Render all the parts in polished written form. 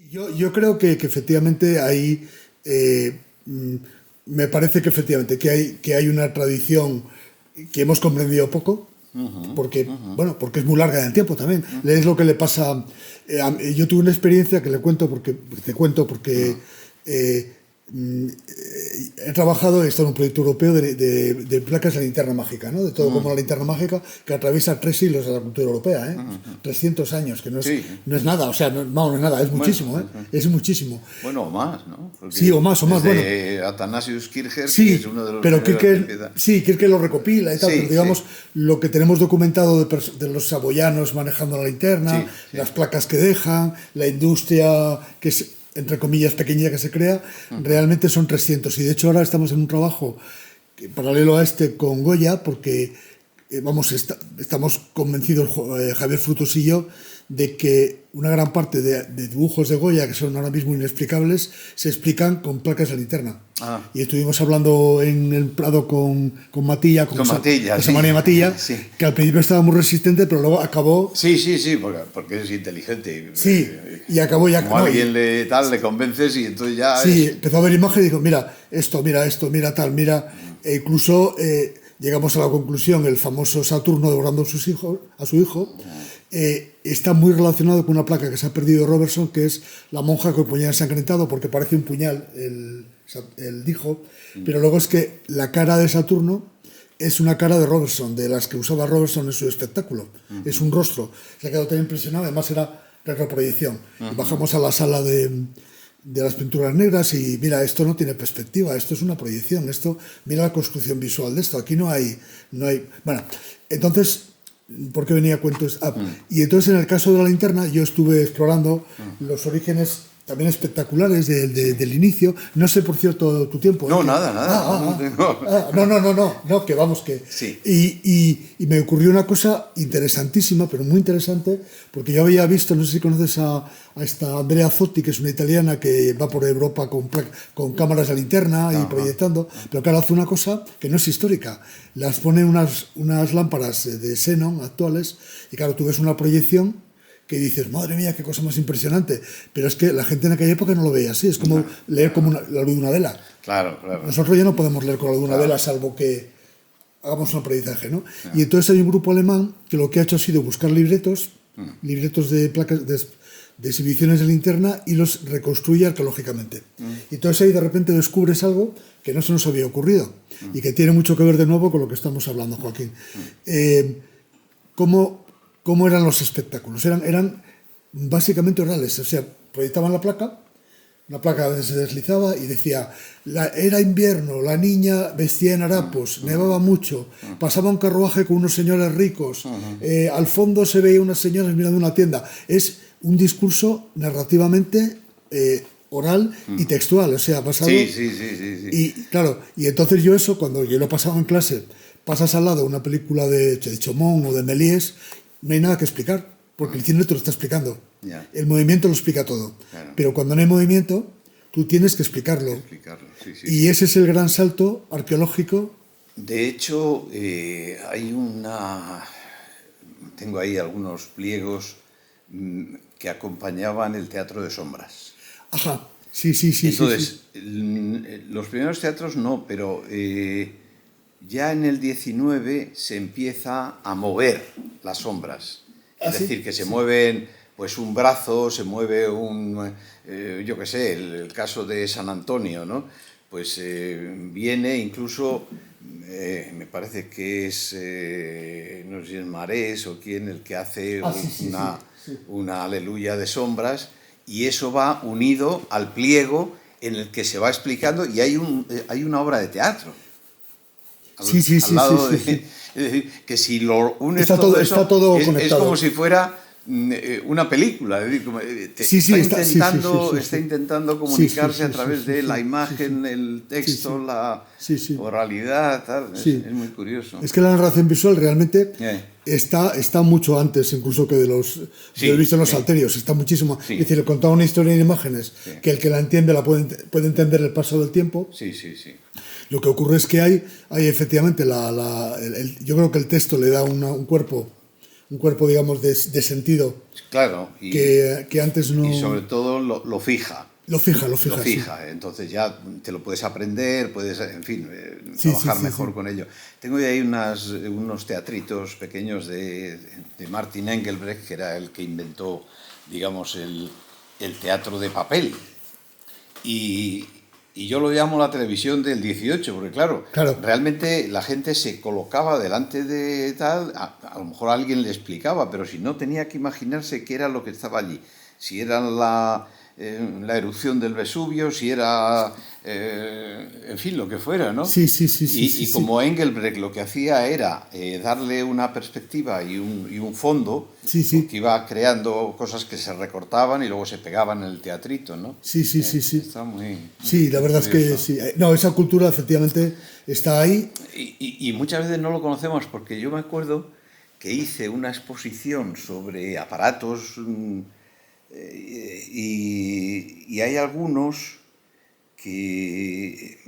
Yo creo que efectivamente hay, me parece que efectivamente que hay una tradición que hemos comprendido poco, porque, bueno, porque es muy larga en el tiempo también. Es lo que le pasa. Yo tuve una experiencia que le cuento porque, te cuento porque he trabajado, he estado en un proyecto europeo de placas de linterna mágica, ¿no? De todo como la linterna mágica que atraviesa 3 siglos de la cultura europea, ¿eh? 300 años, que Sí. no es nada, o sea, no es nada, es muchísimo, ¿eh? Es muchísimo. Bueno, o más, ¿no? Porque Sí, o más, desde bueno. Atanasius Kircher, que Sí, es uno de los pero primeros que Kirker, empieza. sí, Kirker lo recopila y tal, Sí, pero digamos, sí. lo que tenemos documentado de los saboyanos manejando la linterna, Sí, sí. las placas que dejan, la industria que es, entre comillas, pequeña que se crea, realmente son 300. Y de hecho ahora estamos en un trabajo paralelo a este con Goya, porque vamos, estamos convencidos, Javier Frutos y yo, de que una gran parte de dibujos de Goya, que son ahora mismo inexplicables, se explican con placas de linterna. Ah. Y estuvimos hablando en el Prado con Matilla, Con Matilla, José sí. María Matilla, Sí. que al principio estaba muy resistente, pero luego acabó. Sí, porque es inteligente. Sí, y acabó ya. Como No, alguien le convences y entonces ya sí, es... empezó a ver imagen y dijo, mira esto, mira tal, mira. E incluso llegamos a la conclusión, el famoso Saturno devorando a su hijo, está muy relacionado con una placa que se ha perdido de Robertson, que es la monja con el puñal ensangrentado, porque parece un puñal, el dijo, pero luego es que la cara de Saturno es una cara de Robertson, de las que usaba Robertson en su espectáculo. Es un rostro. Se ha quedado tan impresionado, además era retroproyección. Y bajamos a la sala de las pinturas negras y mira, esto no tiene perspectiva, esto es una proyección, mira la construcción visual de esto, aquí no hay. Bueno, entonces, ¿por qué venía a cuento esto? Y entonces en el caso de la linterna yo estuve explorando los orígenes también espectaculares del inicio. No sé, por cierto, tu tiempo. No, nada. No, que vamos, que... Sí. Y me ocurrió una cosa interesantísima, pero muy interesante, porque yo había visto, no sé si conoces a esta Andrea Zotti, que es una italiana que va por Europa con cámaras de linterna y proyectando, pero que ahora hace una cosa que no es histórica. Las pone unas lámparas de xenón actuales, y claro, tú ves una proyección que dices, madre mía, qué cosa más impresionante. Pero es que la gente en aquella época no lo veía así, es como leer como la luz de una vela. Claro. Nosotros ya no podemos leer con la luz de una vela, salvo que hagamos un aprendizaje, ¿no? Y entonces hay un grupo alemán que lo que ha hecho ha sido buscar libretos de placas, de exhibiciones de linterna, y los reconstruye arqueológicamente. Y entonces ahí de repente descubres algo que no se nos había ocurrido y que tiene mucho que ver de nuevo con lo que estamos hablando, Joaquín. ¿Cómo eran los espectáculos? Eran básicamente orales, o sea, proyectaban la placa se deslizaba y decía, era invierno, la niña vestía en harapos, nevaba mucho, pasaba un carruaje con unos señores ricos, al fondo se veía unas señoras mirando una tienda. Es un discurso narrativamente oral y textual, o sea, basado... Sí. Y claro, y entonces yo eso, cuando yo lo pasaba en clase, pasas al lado de una película de Chaumont o de Méliès, no hay nada que explicar, porque el cine te lo está explicando. Ya. El movimiento lo explica todo. Claro. Pero cuando no hay movimiento, tú tienes que explicarlo. Sí. Y ese es el gran salto arqueológico. De hecho, tengo ahí algunos pliegos que acompañaban el teatro de sombras. Ajá, sí. Entonces, los primeros teatros no, pero ya en el 19 se empieza a mover las sombras. Es decir, que se mueven pues un brazo, se mueve yo qué sé, el caso de San Antonio, ¿no? Pues viene incluso, me parece que es, no sé si es Marés o quién, el que hace una aleluya de sombras, y eso va unido al pliego en el que se va explicando, y hay una obra de teatro. Al lado de, es decir, que si lo unes está todo conectado. Es como si fuera una película, es decir, está intentando comunicarse a través de la imagen, el texto, la oralidad, tal. Es muy curioso. Es que la narración visual realmente está mucho antes incluso que de los he visto en los salterios, está muchísimo. Es decir, contar una historia en imágenes que el que la entiende puede entender el paso del tiempo. Sí. Lo que ocurre es que hay efectivamente yo creo que el texto le da un cuerpo un cuerpo, digamos, de sentido. Claro, que antes no... Y sobre todo lo fija. Lo fija. Lo fija, sí. Entonces ya te lo puedes aprender, puedes, en fin, trabajar mejor con ello. Tengo ahí unos teatritos pequeños de Martin Engelbrecht, que era el que inventó, digamos, el teatro de papel. Y yo lo llamo la televisión del 18, porque claro, realmente la gente se colocaba delante de tal, a lo mejor alguien le explicaba, pero si no tenía que imaginarse qué era lo que estaba allí. Si era la erupción del Vesubio, si era, en fin, lo que fuera, ¿no? Sí. Y como Engelbrecht lo que hacía era darle una perspectiva y un fondo, que iba creando cosas que se recortaban y luego se pegaban en el teatrito, ¿no? Sí. Está muy sí, la verdad curioso. Es que sí. No, esa cultura efectivamente está ahí. Y muchas veces no lo conocemos, porque yo me acuerdo que hice una exposición sobre aparatos... Y hay algunos que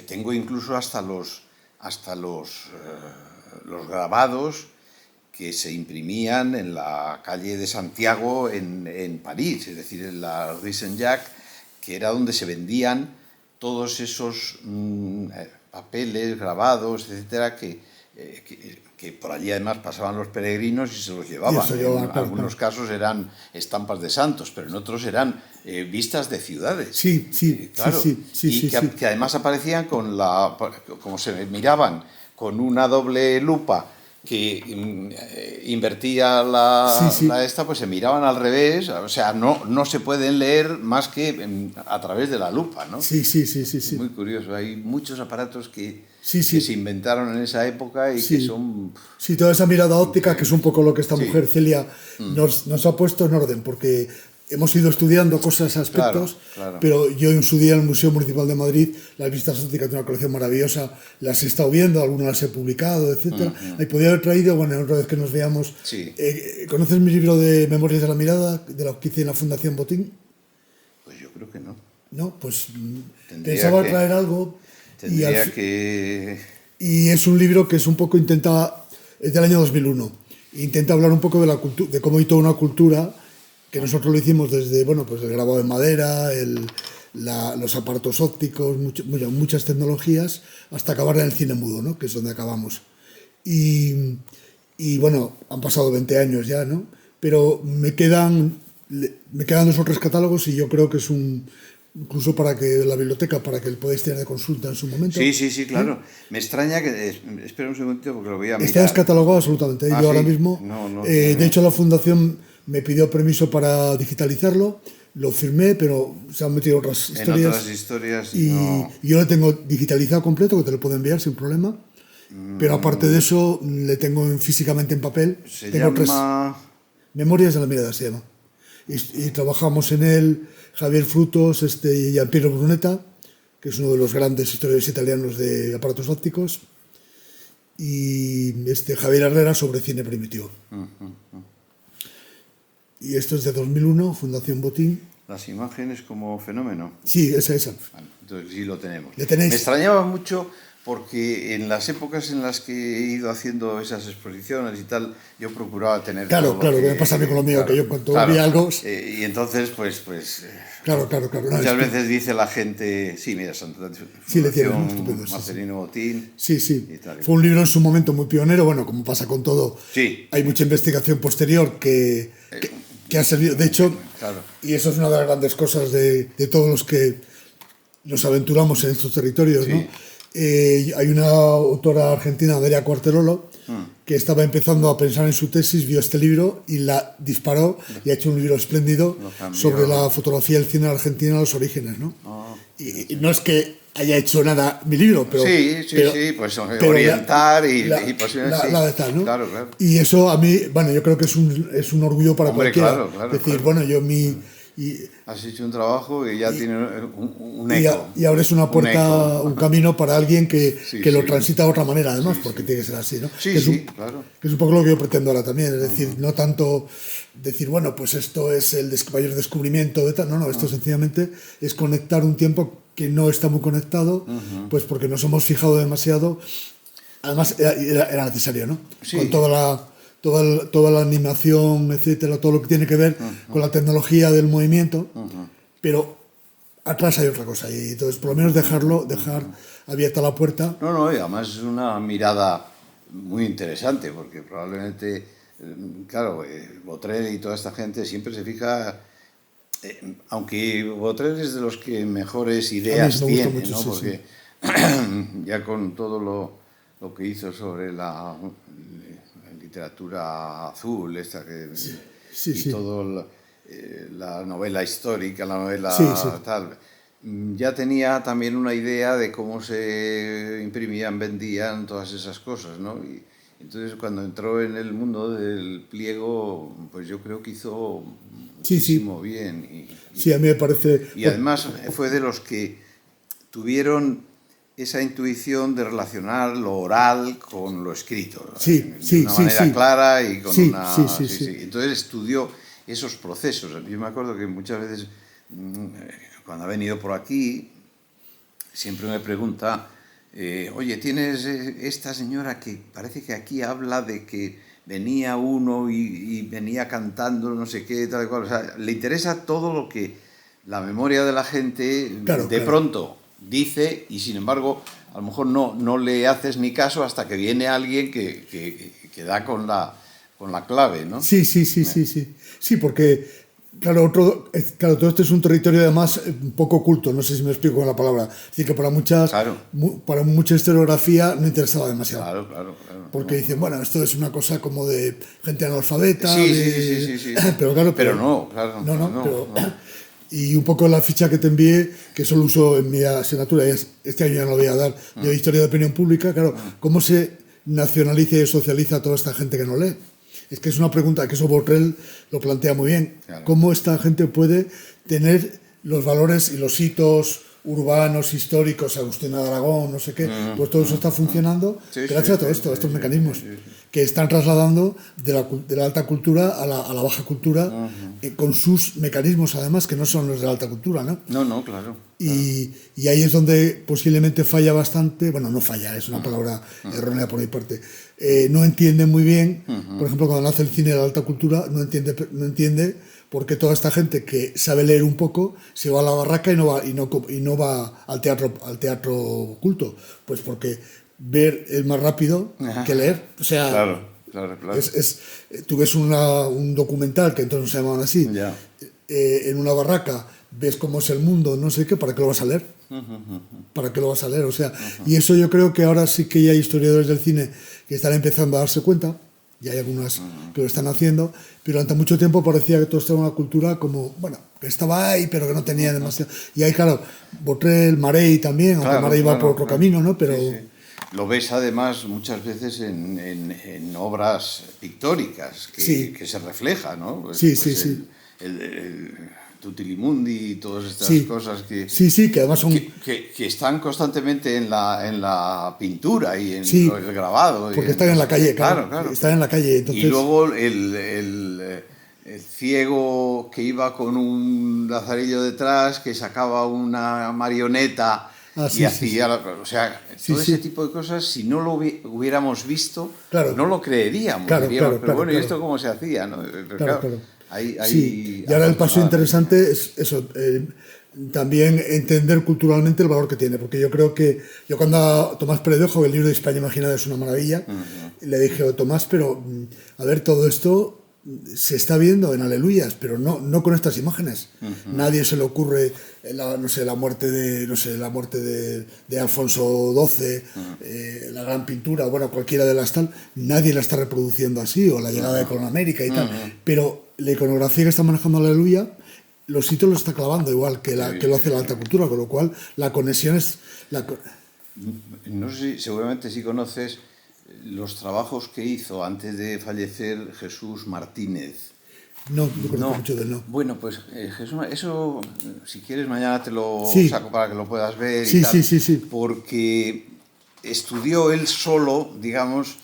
tengo incluso hasta los grabados que se imprimían en la calle de Santiago en París, es decir, en la Rue Saint-Jacques, que era donde se vendían todos esos papeles, grabados, etcétera, que por allí además pasaban los peregrinos y se los llevaban. En algunos casos eran estampas de santos, pero en otros eran vistas de ciudades. Que además aparecían como se miraban con una doble lupa que invertía pues se miraban al revés, o sea, no se pueden leer más que a través de la lupa, ¿no? Sí. Muy curioso, hay muchos aparatos que se inventaron en esa época y que son... Sí, toda esa mirada óptica, que es un poco lo que esta mujer, Celia, nos ha puesto en orden, porque hemos ido estudiando cosas, aspectos, pero yo en su día en el Museo Municipal de Madrid, las vistas ópticas de una colección maravillosa, las he estado viendo, algunas las he publicado, etcétera. Ahí podría haber traído, bueno, otra vez que nos veamos. ¿Conoces mi libro de Memorias de la Mirada, de lo que hice en la Fundación Botín? Pues yo creo que no. No, pues pensaba traer algo. Y es un libro que es un poco es del año 2001. Intenta hablar un poco de la cultura, de cómo hay toda una cultura, que nosotros lo hicimos desde, bueno, pues el grabado en madera, los aparatos ópticos, muchas tecnologías, hasta acabar en el cine mudo, ¿no? Que es donde acabamos. Y bueno, han pasado 20 años ya, ¿no? Pero me quedan 2 o 3 catálogos y yo creo que es incluso para que la biblioteca, para que lo podáis tener de consulta en su momento. Sí, claro. Me extraña que... Espera un segundito porque lo voy a mirar. Está descatalogado absolutamente. Yo ahora mismo... de hecho, la Fundación me pidió permiso para digitalizarlo, lo firmé, pero se han metido otras historias. Y yo lo tengo digitalizado completo, que te lo puedo enviar sin problema. Pero aparte de eso, le tengo físicamente en papel. Tengo 3 Memorias de la Mirada, se llama. Y trabajamos en él Javier Frutos y Giampiero Brunetta, que es uno de los grandes historiadores italianos de aparatos ópticos, y Javier Herrera sobre cine primitivo. Y esto es de 2001, Fundación Botín. Las imágenes como fenómeno. Sí, esa. Bueno, entonces sí lo tenemos. ¿Le tenéis? Me extrañaba mucho porque en las épocas en las que he ido haciendo esas exposiciones y tal, yo procuraba tener... Claro, me pasa a mí con lo mío, que yo cuando vi algo... y entonces, pues Claro. Muchas veces dice la gente, sí, mira, Marcelino Botín... Sí. Fue un libro en su momento muy pionero, bueno, como pasa con todo. Sí. Hay mucha investigación posterior que ha servido, de hecho, y eso es una de las grandes cosas de todos los que nos aventuramos en estos territorios, ¿no? Hay una autora argentina, Daria Cuarterolo, que estaba empezando a pensar en su tesis, vio este libro y la disparó y ha hecho un libro espléndido sobre la fotografía del cine argentino a los orígenes, ¿no? Y no es que haya hecho nada mi libro, pero... pues orientar y posibilidades. La de tal, ¿no? Claro. Y eso a mí, bueno, yo creo que es un orgullo para cualquiera. Claro. Decir, bueno, yo has hecho un trabajo que ya tiene un eco. Y abres una puerta, un camino para alguien que lo transita de otra manera, además, porque tiene que ser así, ¿no? Claro. Que es un poco lo que yo pretendo ahora también, es decir, no tanto decir, bueno, pues esto es el mayor descubrimiento de tal, no, esto sencillamente es conectar un tiempo que no está muy conectado, pues porque nos hemos fijado demasiado además era necesario, ¿no? Sí. Con toda la animación, etcétera, todo lo que tiene que ver con la tecnología del movimiento, pero atrás hay otra cosa, y entonces por lo menos dejar abierta la puerta. No, y además es una mirada muy interesante, porque probablemente, claro, Botrel y toda esta gente siempre se fija, aunque Botrel es de los que mejores ideas tiene, mucho, ¿no? sí, Porque ya con todo lo que hizo sobre la literatura azul, esta que todo la novela histórica, la novela tal, ya tenía también una idea de cómo se imprimían, vendían, todas esas cosas, ¿no? Y entonces cuando entró en el mundo del pliego, pues yo creo que hizo muchísimo bien. Sí, a mí me parece... Y además fue de los que tuvieron esa intuición de relacionar lo oral con lo escrito. De una manera clara y con una... Entonces estudió esos procesos. Yo me acuerdo que muchas veces, cuando ha venido por aquí, siempre me pregunta, oye, tienes esta señora que parece que aquí habla de que venía uno y venía cantando no sé qué, tal y cual. O sea, le interesa todo lo que la memoria de la gente pronto dice, y sin embargo a lo mejor no le haces ni caso hasta que viene alguien que da con la clave, ¿no? Sí, porque claro, todo esto es un territorio además un poco oculto, no sé si me explico con la palabra. Es decir, que para mucha historiografía no interesaba demasiado. Claro. Porque dicen, bueno, esto es una cosa como de gente analfabeta. Sí. Pero claro, y un poco la ficha que te envié, que solo uso en mi asignatura, y este año ya no lo voy a dar, de Historia de Opinión Pública, claro, ¿cómo se nacionaliza y socializa a toda esta gente que no lee? Es que es una pregunta que eso Botrel lo plantea muy bien. Claro. ¿Cómo esta gente puede tener los valores y los hitos urbanos, históricos, Agustina de Aragón, no sé qué, pues todo eso está funcionando gracias a todo esto, a estos mecanismos que están trasladando de la alta cultura a la baja cultura, con sus mecanismos además, que no son los de la alta cultura, ¿no? No, claro. Y ahí es donde posiblemente falla bastante, bueno, no falla, es una palabra errónea por mi parte, no entiende muy bien, por ejemplo, cuando nace el cine de la alta cultura, no entiende por qué toda esta gente que sabe leer un poco se va a la barraca y no va al teatro culto, pues porque ver es más rápido que leer, o sea, claro. Tú ves un documental, que entonces no se llamaban así, en una barraca, ves cómo es el mundo, no sé qué, ¿para qué lo vas a leer? ¿Para qué lo vas a leer? O sea, y eso yo creo que ahora sí que ya hay historiadores del cine que están empezando a darse cuenta, y hay algunas que lo están haciendo, pero durante mucho tiempo parecía que todo esto era una cultura como, bueno, que estaba ahí, pero que no tenía demasiado. Y ahí, claro, Botrel, Marey también, aunque Marey va por otro camino, ¿no? Pero... Sí. Lo ves además muchas veces en obras pictóricas que se refleja, ¿no? El Tutilimundi y todas estas cosas que además son... que están constantemente en la pintura y en el grabado. Porque están en la calle, claro. Están en la calle. Entonces... Y luego el ciego que iba con un lazarillo detrás, que sacaba una marioneta y hacía... O sea, todo ese tipo de cosas, si no lo hubiéramos visto, no lo creeríamos. Diríamos, pero bueno, ¿y esto cómo se hacía? ¿No? Claro. Y ahora el paso interesante es eso, también entender culturalmente el valor que tiene, porque yo creo que yo cuando a Tomás Pérez de Ojo, el libro de España Imaginada es una maravilla, le dije a Tomás, pero a ver, todo esto se está viendo en Aleluyas, pero no con estas imágenes. Nadie se le ocurre la muerte de Alfonso XII, la gran pintura, bueno, cualquiera de las tal, nadie la está reproduciendo así, o la llegada de Colón a América y tal, pero la iconografía que está manejando Aleluya, los hitos los está clavando igual que lo hace la alta cultura, con lo cual la conexión es... No sé si seguramente sí conoces los trabajos que hizo antes de fallecer Jesús Martínez. No conozco mucho de él, no. Bueno, pues Jesús, eso, si quieres, mañana te lo saco para que lo puedas ver. Sí. Porque estudió él solo, digamos,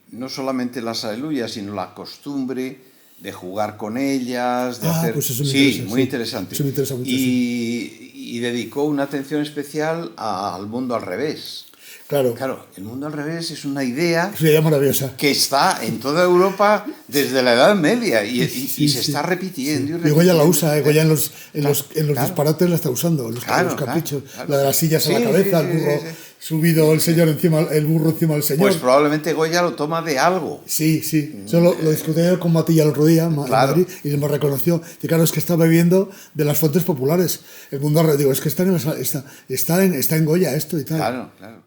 no solamente las aleluyas, sino la costumbre de jugar con ellas, de hacer... Pues eso me interesa, muy interesante. Eso me interesa mucho, y dedicó una atención especial al mundo al revés. Claro. Claro, el mundo al revés es una idea Es una idea maravillosa. que está en toda Europa desde la Edad Media y se está repitiendo. Y Goya la repitiendo. usa, Goya en los Claro. disparates la está usando, los caprichos. Claro. La de las sillas a la Sí, cabeza, sí, el burro sí. subido, el burro encima del señor. Pues probablemente Goya lo toma de algo. Sí. Yo lo discutí con Matilla el otro día en Claro. Madrid y me reconoció que, claro, es que está bebiendo de las fuentes populares. El mundo, digo, es que está en Goya esto y tal. Claro.